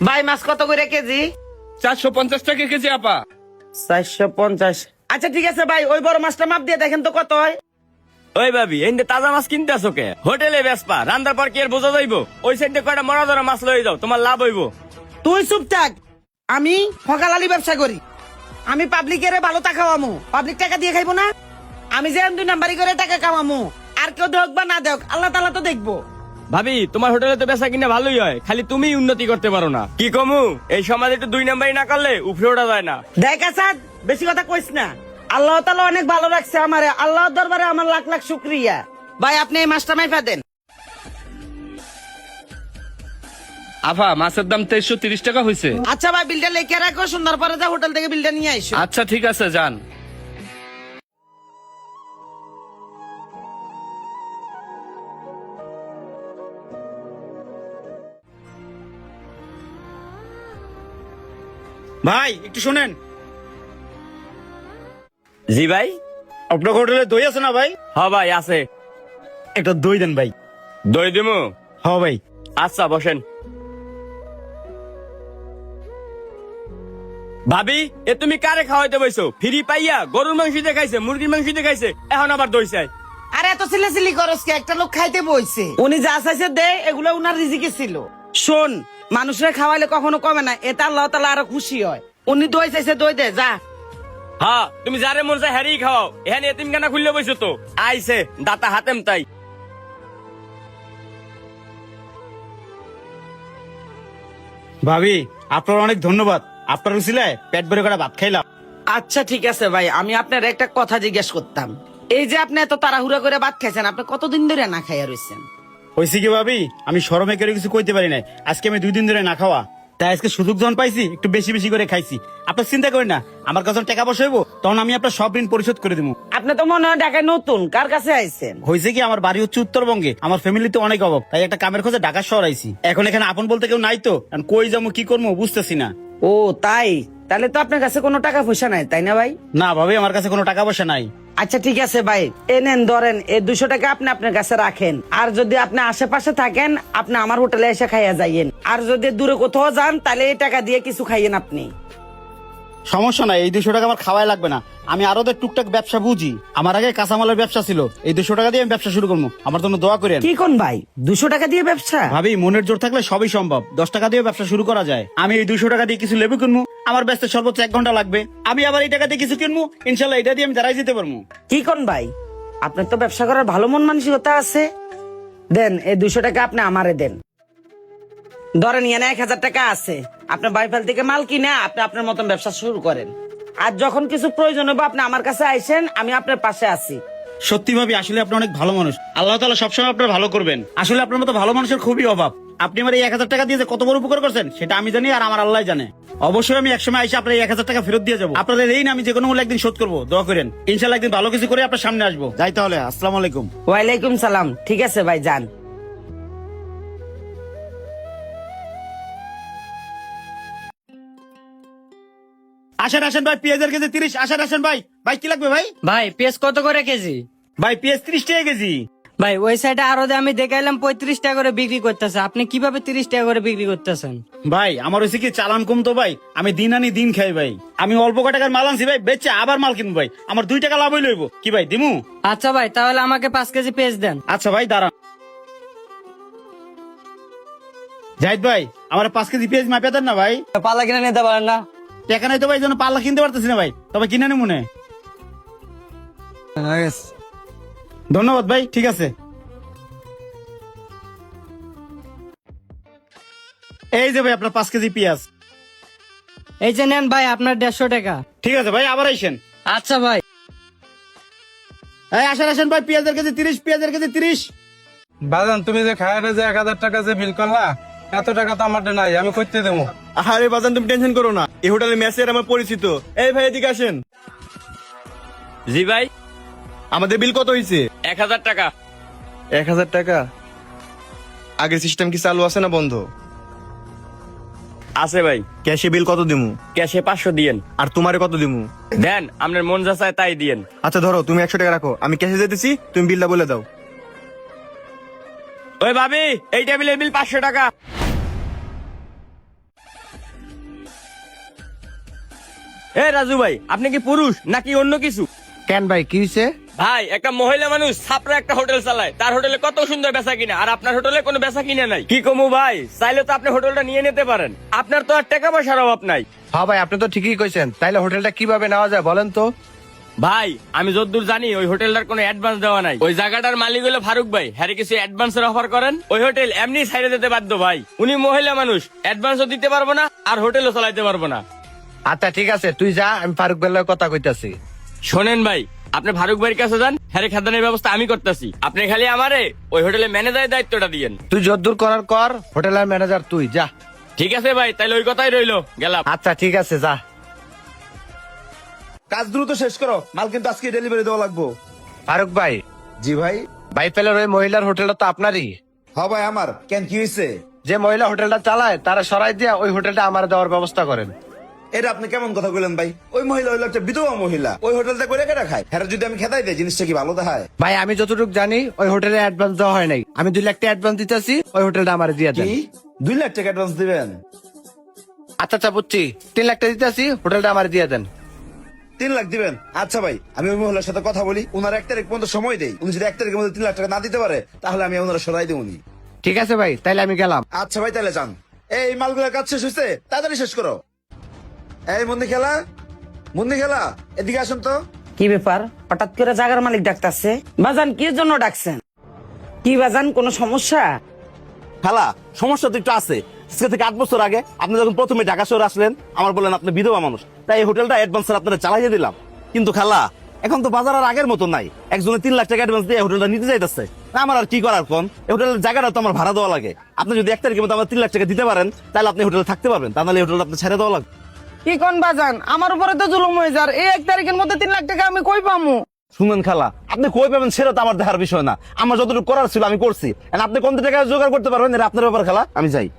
ভাই মাছ কত করে কেজি? 450 টাকা কেজি আপা। 450। আচ্ছা ঠিক আছে ভাই, ওই বড় মাছটা মাপ দিয়ে দেখেন তো কত হয়। ওই ভাবি এই তাজা মাছ কিনতে আসো কে? হোটেলে বেসপা রান্নার পর কি আর বোঝা যাইবো? ওই সাইডে কয়টা মরা ধরা মাছ লয়ে যাও, তোমার লাভ হইব। তুই চুপ থাক। আমি ফকালালি ব্যবসা করি। আমি পাবলিকের ভালো টাকা কামামু, পাবলিক টাকা দিয়ে খাইবো না। আমি যে 2 নাম্বারি করে টাকা কামামু, আর কেউ দেখ বা না দেখ আল্লাহ তাআলা তো দেখবো। ভাবি তোমার হোটেলে তো বেচা কিনা ভালোই হয়, খালি তুমি উন্নতি করতে পারো না। কি কমু এই সমাজে একটু 2 নাম্বারই না করলে উপরে ওঠা যায় না। দেখ আসাদ, বেশি কথা কইস না। আল্লাহ তাআলা অনেক ভালো রাখছে আমারে, আল্লাহর দরবারে আমার লাখ লাখ শুকরিয়া। ভাই আপনি এই মাছটা মাইফা দেন। আফা মাছের দাম 2330 টাকা হয়েছে। আচ্ছা ভাই, বিলটা লেখে রাখো, সুন্দর পরে যা হোটেল থেকে বিলটা নিয়ে আইসো। আচ্ছা ঠিক আছে যান। ভাই একটু শোনেন, জি ভাই। আপনার হোটেলে দই আছে না ভাই? হ ভাই আছে। একটা দই দেন ভাই। দই দিমু? হ ভাই। আচ্ছা বসেন। ভাবি এ তুমি কারে খাওয়াইতে বইছো? ফ্রি পাইয়া গরুর মাংস দিয়ে খাইছে, মুরগির মাংস দিয়ে খাইছে, এখন আবার দই চাই। আরে এত চিল্লাচিল্লি করস কি? একটা লোক খাইতে বইছে, উনি যা চাইছে দে, এগুলো উনার রিজিকে ছিল। শোন, মানুষের খাওয়াইলে কখনো কমে না, এটা আল্লাহ তাআলা আরো খুশি হয়। উনি দই চাইছে, দই দে যা। হ্যাঁ তুমি যারে মন চায় হ্যারি খাও, এখানে এতিম খানা খুললে বইছো তো আইছে দাতা হাতেম তাই। ভাবি আপনার অনেক ধন্যবাদ, আপনার উচিলায় পেট ভরে করে ভাত খাইলাম। আচ্ছা ঠিক আছে ভাই, আমি আপনার একটা কথা জিজ্ঞেস করতাম। এই যে আপনি এত তাড়াহুড়া করে ভাত খাইছেন, আপনি কতদিন ধরে না খাইয়া রইছেন? হয়েছে কি ভাবি, আমি শরমে করে কিছু কইতে পারি নাই। আজকে আমি 2 দিন ধরে না খাওয়া, তাই আজকে সুযোগ যখন পাইছি একটু বেশি বেশি করে খাইছি। আপনার চিন্তা করেন না, আমার কাছে যখন টাকা পয়সা হইব তখন আমি আপনার সব ঋণ পরিশোধ করে দেবো। আপনি তো মনে হয় ঢাকায় নতুন, কার কাছে আইছেন? হয়েছে কি, আমার বাড়ি হচ্ছে উত্তরবঙ্গে, আমার ফ্যামিলিতে অনেক অভাব, তাই একটা কামের খোঁজে ঢাকা শহর আইছি। এখন এখানে আপন বলতে কেউ নাই তো, এখন কই যাবো কি করবো বুঝতেছি না। ও তাই, তাহলে তো আপনার কাছে কোনো টাকা পয়সা নাই, তাই না ভাই? না ভাবি, আমার কাছে কোনো টাকা পয়সা নাই। আচ্ছা ঠিক আছে ভাই, এ নেন ধরেন, এই 200 টাকা আপনি আপনার কাছে রাখেন। আর যদি আপনি আশেপাশে থাকেন, আপনি আমার হোটেলে এসে খাইয়া যাইয়েন। আর যদি দূরে কোথাও যান, তাহলে এই টাকা দিয়ে কিছু খাইয়েন আপনি। সমস্যা নাই, এই 200 টাকা আমার খাওয়াই লাগবে না। আমি আরো টুকটাক ব্যবসা বুঝি, আমার আগে কাঁচামালের ব্যবসা ছিল। এই 200 টাকা দিয়ে আমি ব্যবসা শুরু করবো, আমার জন্য দোয়া করেন। কি কোন ভাই, 200 টাকা দিয়ে ব্যবসা? ভাবি মনের জোর থাকলে সবই সম্ভব, 10 টাকা দিয়ে ব্যবসা শুরু করা যায়। আমি এই 200 টাকা দিয়ে কিছু লেবু কিনবো, আমার ব্যস্ত সর্বোচ্চ 1 ঘন্টা লাগবে। আমি আবার এই টাকা দিয়ে কিছু কিনবো, ইনশাল্লাহ এটা দিয়ে আমি দাঁড়াই যেতে পারবো। কি কোন ভাই, আপনার তো ব্যবসা করার ভালো মন মানসিকতা আছে। দেন এই 200 টাকা আপনি আমারে দেন। ধরেন এখানে 1000 টাকা আছে, আপনার বাইফাল থেকে মাল কিনে আপনি আপনার মতন ব্যবসা শুরু করেন। আর যখন কিছু প্রয়োজন হবে আপনি আমার কাছে আইসেন, আমি আপনার পাশে আছি। সত্যি ভাবি, আসলে আপনি অনেক ভালো মানুষ। আল্লাহ তাআলা সবসময় আপনার ভালো করবেন। আসলে আপনার মতো ভালো মানুষের খুবই অভাব। আপনি আমার এই 1000 টাকা দিয়ে যে কত বড় উপকার করছেন সেটা আমি জানি, আর আমার আল্লাহ জানে। অবশ্যই আমি একসময় আইসা আপনার এই 1000 টাকা ফেরত দিয়ে যাবো। আপনাদের এই না আমি যে কোনো মূল্যে একদিন শোধ করবো, দোয়া করেন। ইনশাল্লাহ একদিন ভালো কিছু করে আপনার সামনে আসবো। যাই তাহলে, আসসালামু আলাইকুম। ওয়ালাইকুম সালাম। ঠিক আছে ভাই, যান। আসেন আসেন ভাই, পেঁয়াজের কেজি 30। আসেন আসেন ভাই। ভাই কি লাগবে ভাই? ভাই পেঁয়াজ কত করে কেজি? ভাই পেঁয়াজ 30 টাকা কেজি। ভাই ওই সাইডে আরো আমি দেখাইলাম 35 টাকা করে বিক্রি করতেছে, আপনি কিভাবে 30 টাকা করে বিক্রি করতেছেন? ভাই আমার হচ্ছে কি, চালান কম তো ভাই, আমি দিন আনি দিন খাই ভাই। আমি অল্প টাকার মাল আনছি ভাই, বেচে আবার মাল কিনবো ভাই, আমার 2 টাকা লাভ হইলইব। কি ভাই দিমু? আচ্ছা ভাই, তাহলে আমাকে 5 কেজি পেঁয়াজ দেন। আচ্ছা ভাই দাঁড়ান। জাহিদ ভাই, আমার 5 কেজি পেঁয়াজ মাপে দেন না ভাই। পাল্লা কিনে নিতে পারেন না? টাকা নাই তো ভাই, জন্য পাল্লা কিনতে পারতেছি না ভাই, তবে কিনে নি মনে। ধন্যবাদ ভাই, ঠিক আছে। এই যে ভাই আপনার 5 কেজি পেঁয়াজ। এই যে নেন ভাই আপনার 150 টাকা। ঠিক আছে ভাই, আবার আইসেন। আচ্ছা ভাই। এই আসেন আসেন ভাই, পেঁয়াজের কেজি 30, পেঁয়াজের কেজি 30। বাজান তুমি যে খায়ারে যে 1000 টাকা যে বিল করলা, এত টাকা তো আমার নাই, আমি করতে দেবো। আরে বাজান তুমি টেনশন করো না, এই হোটেলের মেসের আমার পরিচিত। এই ভাই এদিকে আসেন। জি ভাই। আমাদের বিল কত হয়েছে? 1000 টাকা। 1000 টাকা? আগের সিস্টেম কি চালু আছে না বন্ধ? আছে ভাই। ক্যাশে বিল কত দিমু? ক্যাশে 500 দিয়েন। আর তোমারে কত দিমু? দেন আপনার মন যা চায় তাই দিয়েন। আচ্ছা ধরো, তুমি 100 টাকা রাখো, আমি ক্যাশে যেতেছি, তুমি বিলটা বলে দাও। ওই ভাবি এই টেবিলের বিল 500 টাকা। এ রাজু ভাই, আপনি কি পুরুষ নাকি অন্য কিছু? কেন ভাই কি হয়েছে? ভাই, একটা মহিলা মানুষ ছাপরা একটা হোটেল চালায়, তার হোটেলে কত সুন্দর বেচা কিনা, আর আপনার হোটেলে কোনো বেচা কিনা নাই। কি কমু ভাই, চাইলে তো আপনি হোটেলটা নিয়ে নিতে পারেন, আপনার তো আর টাকা পয়সার অভাব নাই। হ্যাঁ ভাই, আপনি তো ঠিকই কইছেন। তাইলে হোটেলটা কিভাবে নেওয়া যায় বলেন তো? ভাই, আমি যতদূর জানি ওই হোটেলটার কোনো অ্যাডভান্স দেওয়া নাই। ওই জায়গাটার মালিক হলো ফারুক ভাই, হ্যাঁ কিছু অ্যাডভান্সের অফার করেন, ওই হোটেল এমনি ছাইড়ে দিতে বাধ্য ভাই। উনি মহিলা মানুষ, অ্যাডভান্সও দিতে পারবো না আর হোটেলও চালাইতে পারবো না। আচ্ছা ঠিক আছে, তুই যা, আমি ফারুক বেলার কথা কইতাছি। শোনেন ভাই, আপনি ফারুক ভাইয়ের কাছে যান, হ্যাঁ খাদানের ব্যবস্থা আমি করতেছি, আপনি খালি আমারে ওই হোটেলে ম্যানেজারের দায়িত্বটা দিয়েন। তুই যদ্দূর করার কর, হোটেলের ম্যানেজার তুই যা। ঠিক আছে ভাই, তাইলে ওই কথাই রইলো, গেলাম। আচ্ছা ঠিক আছে, যা। কাজ দ্রুত শেষ করো, মাল কিন্তু আজকে ডেলিভারি দেওয়া লাগবো। ফারুক ভাই, জি ভাই। বাইফেলের ওই মহিলার হোটেলটা তো আপনারই। হ ভাই আমার, কেন কি হয়েছে? যে মহিলা হোটেলটা চালায় তারা সরাই দিয়া ওই হোটেলটা আমার দেওয়ার ব্যবস্থা করেন। এটা আপনি কেমন কথা বললেন ভাই? ওই মহিলা হইলো একটা বিধবা মহিলা, ওই হোটেলটা করে কেটে খায়, হ্যাঁ যদি আমি খেতাই দেয় জিনিসটা কি ভালো দেখায়? ভাই আমি যতটুকু জানি ওই হোটেলে অ্যাডভান্স দেওয়া হয় নাই। আমি 2 লাখ টাকা অ্যাডভান্স দিতেছি, ওই হোটেলটা আমার দিয়ে দেন। কি 2 লাখ টাকা অ্যাডভান্স দিবেন? আচ্ছা আচ্ছা বুঝছি, 3 লাখ টাকা দিতেছি, হোটেলটা আমার দিয়ে দেন। 3 লাখ দিবেন? আচ্ছা ভাই, আমি ওই মহিলার সাথে কথা বলি, উনার 1 তারিখ পর্যন্ত সময় দেই, উনি যদি 1 তারিখের মধ্যে 3 লাখ টাকা না দিতে পারে তাহলে আমি ওনারা সরাই দেব উনি। ঠিক আছে ভাই, তাইলে আমি গেলাম। আচ্ছা ভাই, তাহলে যান। এই মালগুলোর কাজ শেষ হয়েছে, তাড়াতাড়ি শেষ করো। এই মন্দি খেলা এদিকে আসুন তো। কি ব্যাপার, হঠাৎ করে জাগার মালিক ডাকতেছে? বাজান কি জন্য ডাকছেন? কি বাজান, কোনো সমস্যা? খালা, সমস্যা তো একটু আছে। আজকে থেকে 8 বছর আগে আপনি যখন প্রথমে ঢাকা শহরে আসলেন, আমার বললেন আপনি বিধবা মানুষ, তাই এই হোটেলটা অ্যাডভান্স আপনারা চালাইয়ে দিলাম। কিন্তু খালা, এখন তো বাজার আর আগের মতো নাই। একজনে 3 লাখ টাকা অ্যাডভান্স দিয়ে হোটেলটা নিতে চাইতেছে, আমার আর কি করার কোন? এই হোটেলের জায়গাটা তো আমার ভাড়া দেওয়া লাগে। আপনি যদি 1 তারিখের মধ্যে আমার 3 লাখ টাকা দিতে পারেন তাহলে আপনি হোটেলে থাকতে পারবেন, তা নাহলে হোটেলটা আপনি ছেড়ে দেওয়া লাগবে। কি কোন বাজান, আমার উপরে তো জুলুম হয়ে যার। এই 1 তারিখের মধ্যে 3 লাখ টাকা আমি কই পামু? শুনেন খালা, আপনি কই পাবেন সেটা তো আমার দেখার বিষয় না, আমার যতটুকু করার ছিল আমি করছি। আর আপনি কোন টাকা জোগাড় করতে পারবেন এটা আপনার ব্যাপার খালা, আমি যাই।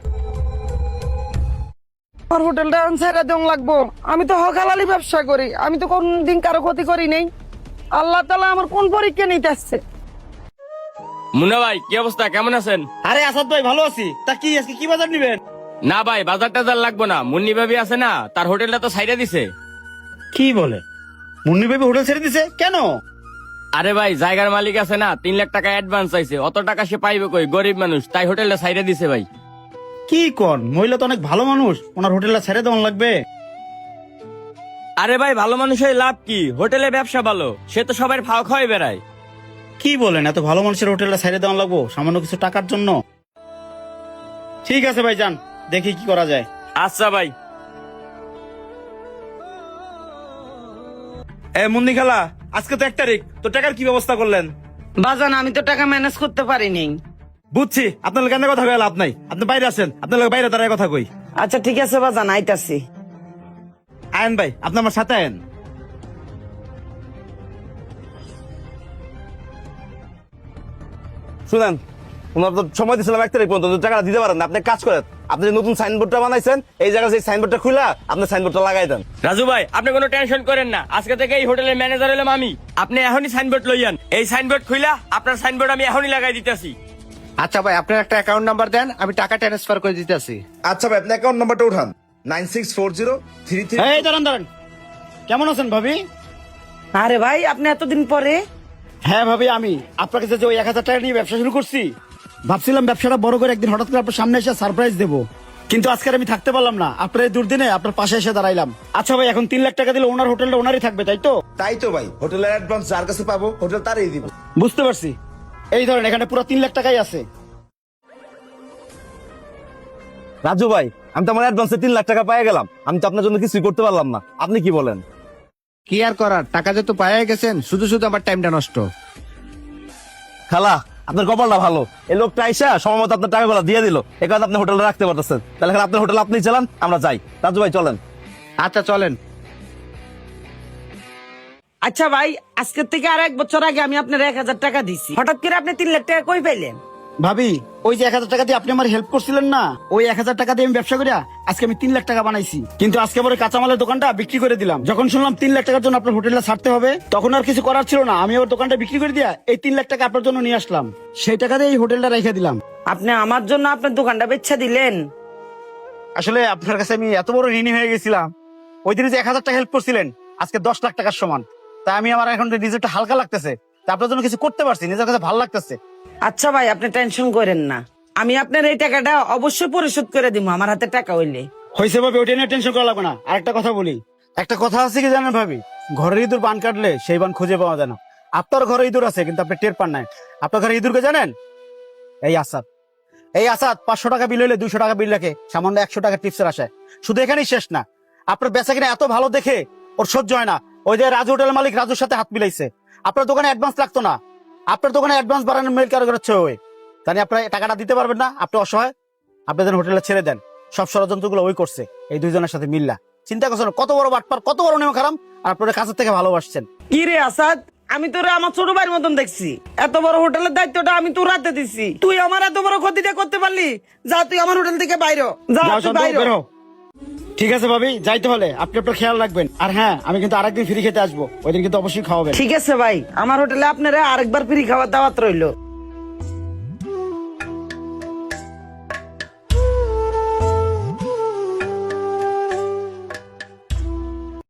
আমার হোটেলটা ছেড়ে দেওয়া লাগবো। আমি তো হকালালি ব্যবসা করি, আমি তো কোনদিন কারো ক্ষতি করি নেই। আল্লাহ তাআলা আমার কোন পরীক্ষা নিতে আসছে? মুন্না ভাই, কি অবস্থা, কেমন আছেন? আরে আসাদ ভাই, ভালো আছি। তা কি আজকে কি বাজার নিবেন? না ভাই, বাজার টাজার লাগবো না, মুন্নি ভাবি আছে না, তার হোটেলটা তো ছাইড়া দিছে। কি বলে? মুন্নি বেবি হোটেল ছেড়ে দিছে কেন? আরে ভাই, জায়গার মালিক আছে না, 3 লাখ টাকা অ্যাডভান্স চাইছে, অত টাকা সে পাইবে কই, গরিব মানুষ, তাই হোটেলটা ছাইড়া দিছে ভাই। কি কোন? মহিলা তো অনেক ভালো মানুষ, ওনার হোটেলটা ছেড়ে দেওয়া লাগবে? আরে ভাই, ভালো মানুষের লাভ কি, হোটেলে ব্যবসা ভালো, সে তো সবাই ফাও খাওয়াই বেড়ায়। কি বলেন, এত ভালো মানুষের হোটেলটা ছেড়ে দেওয়া লাগবো সামান্য কিছু টাকার জন্য? ঠিক আছে ভাই, যান, দেখি কি করা যায়। আচ্ছা ভাই। মুন্নি খালা, আজকে তো 1 তারিখ, তো টাকার কি ব্যবস্থা করলেন? বাজান, আমি তো টাকা ম্যানেজ করতে পারিনি। বুঝছি, আপনার লোক কথা কয়ে লাভ নাই, আপনি বাইরে আছেন, আপনার লোক বাইরে তারাই কথা কই। আচ্ছা ঠিক আছে বাজান, আইতাছি। আয়েন ভাই, আপনি আমার সাথে আয়েন। শুনেন, ওনার তো সময় দিয়েছিলাম 1 তারিখ পর্যন্ত, টাকা দিতে পারেন না। আপনি কাজ করেন, আপনি যে নতুন সাইনবোর্ডটা বানাইছেন, এই জায়গায় সেই সাইনবোর্ডটা খুলা আপনি সাইনবোর্ডটা লাগাই দেন। রাজু ভাই, আপনি কোনো টেনশন করেন না, আজকে থেকে এই হোটেলের ম্যানেজার হলাম আমি। আপনি এখনই সাইনবোর্ড লইয়ান, এই সাইনবোর্ড খুইলা আপনার সাইনবোর্ড আমি এখনই লাগাই দিতেছি। আচ্ছা ভাই, আপনার একটা অ্যাকাউন্ট নাম্বার দেন, আমি টাকা ট্রান্সফার করে দিতেছি। আচ্ছা ভাই, আপনি অ্যাকাউন্ট নাম্বারটা উঠান, 964033। এই দাঁড়ান, কেমন আছেন ভাবি? আরে ভাই, আপনি এতদিন পরে? হ্যাঁ ভাবি, আমি আপনার কাছে যে ওই 1000 টাকা নিয়ে ব্যবসা শুরু করছি, ভাবছিলাম ব্যবসাটা বড় করে একদিন হঠাৎ করে আপনার সামনে এসে সারপ্রাইজ দেবো, কিন্তু আজকে আর আমি থাকতে পারলাম না। আপনার এই দুর্দিনে আপনার পাশে এসে দাঁড়াইলাম। আচ্ছা ভাই, এখন 3 লাখ টাকা দিলে ওনার হোটেলটা ওনারই থাকবে, তাই তো? তাই তো ভাই, হোটেলের অ্যাডভান্স যার কাছে পাবো হোটেল তারই দিব। বুঝতে পারছি। এই ধরেন, এখানে পুরো 3 লাখ টাকাই আছে। রাজু ভাই, আমি তো আমার অ্যাডভান্সে 3 লাখ টাকা পেয়ে গেলাম, আমি তো আপনার জন্য কিছুই করতে পারলাম না, আপনি কি বলেন? কি আর করার, টাকা যেহেতু পাইয়া গেছেন, শুধু শুধু আমার টাইমটা নষ্ট। খালা, আপনার কপালটা ভালো, এই লোকটা আইসা সময় মতো আপনার টাকাগুলো দিয়ে দিল, এই কারণে আপনি হোটেলে রাখতে পারতেছেন। তাহলে এখন আপনার হোটেল আপনি চালান, আমরা যাই। রাজু ভাই চলেন। আচ্ছা চলেন। আচ্ছা ভাই, আজকের থেকে আর 1 বছর আগে আমি আপনার 1000 টাকা দিছি, হঠাৎ করে আপনি 3 লাখ টাকা কই পাইলেন? ভাবি, ওই যে 1000 টাকা দিয়ে আপনি আমার হেল্প করছিলেন না, ওই 1000 টাকা দিয়ে আমি ব্যবসা করিয়া আজকে আমি 3 লাখ টাকা বানাইছি। কিন্তু আজকে পরে কাঁচামালের দোকানটা বিক্রি করে দিলাম। যখন শুনলাম 3 লাখ টাকার জন্য আপনার হোটেলটা ছাড়তে হবে, তখন আর কিছু করার ছিল না, আমি ওর দোকানটা বিক্রি করে দিয়া এই 3 লাখ টাকা আপনার জন্য নিয়ে আসলাম। সেই টাকা দিয়ে এই হোটেলটা রেখে দিলাম। আপনি আমার জন্য আপনার দোকানটা বেচা দিলেন? আসলে আপনার কাছে আমি এত বড় ঋণী হয়ে গেছিলাম, ওই দিন যে 1,000 টাকা হেল্প করছিলেন আজকে 10 লাখ টাকার সমান। তাই আমি আমার এখন নিজেরটা হালকা লাগতেছে, তাই আপনার জন্য কিছু করতে পারছি, নিজের কাছে ভালো লাগতেছে। আচ্ছা ভাই, আপনি টেনশন করেন না, আমি আপনার এই টাকাটা অবশ্যই পরিশোধ করে দিব আমার হাতে টাকা হইলে। হয়েছে ভাবি, ওইটা নিয়ে টেনশন করা লাগবে না। আর একটা কথা বলি, একটা কথা আছে কি জানেন ভাবি, ঘরের ইঁদুর বান কাটলে সেই বান খুঁজে পাওয়া যায় না। আপনার ঘরে ইঁদুর আছে কিন্তু আপনি টের পান নাই। আপনার ঘরে ইঁদুরকে জানেন? এই আসাদ। এই আসাদ 500 টাকা বিল হইলে 200 টাকা বিল রাখে সামান্য 100 টাকা টিপসের আশায়। শুধু এখানেই শেষ না, আপনার বেচা কিনা এত ভালো দেখে ওর সহ্য হয় না। ওই যে রাজু হোটেলের মালিক রাজুর সাথে হাত মিলাইছে। আপনার দোকানে অ্যাডভান্স লাগতো না, আপনার দোকানে অ্যাডভান্স বাড়ানোর মেল কারো হচ্ছে ওই। তাহলে আপনার টাকাটা দিতে পারবেন না, আপনি অসহায়, আপনাদের হোটেলে ছেড়ে দেন। সব ষড়যন্ত্রগুলো ওই করছে এই দুইজনের সাথে মিল্লা। চিন্তা করছেন কত বড় বাটপার, কত বড় নিয়ম খারাপ, আর আপনাদের কাছের থেকে ভালোবাসছেন। কি রে আসাদ, আমি তোরা আমার ছোট ভাইয়ের মতন দেখছি, এত বড় হোটেলের দায়িত্বটা আমি তোর হাতে দিছি, তুই আমার এত বড় ক্ষতিটা করতে পারলি? যা তুই আমার হোটেল থেকে বাইরে হ। যা যাও, তুই শান্ত, বাইরে হ। বের হও। ঠিক আছে ভাবি, যাইতে হলে আপনি আপনার খেয়াল রাখবেন। আর হ্যাঁ, আমি কিন্তু আরেকদিন ফ্রি খেতে আসবো, ওই দিন কিন্তু অবশ্যই খাওয়াবেন। ঠিক আছে ভাই, আমার হোটেলে আপনারা আরেকবার ফ্রি খাওয়ার দাওয়াত রইলো।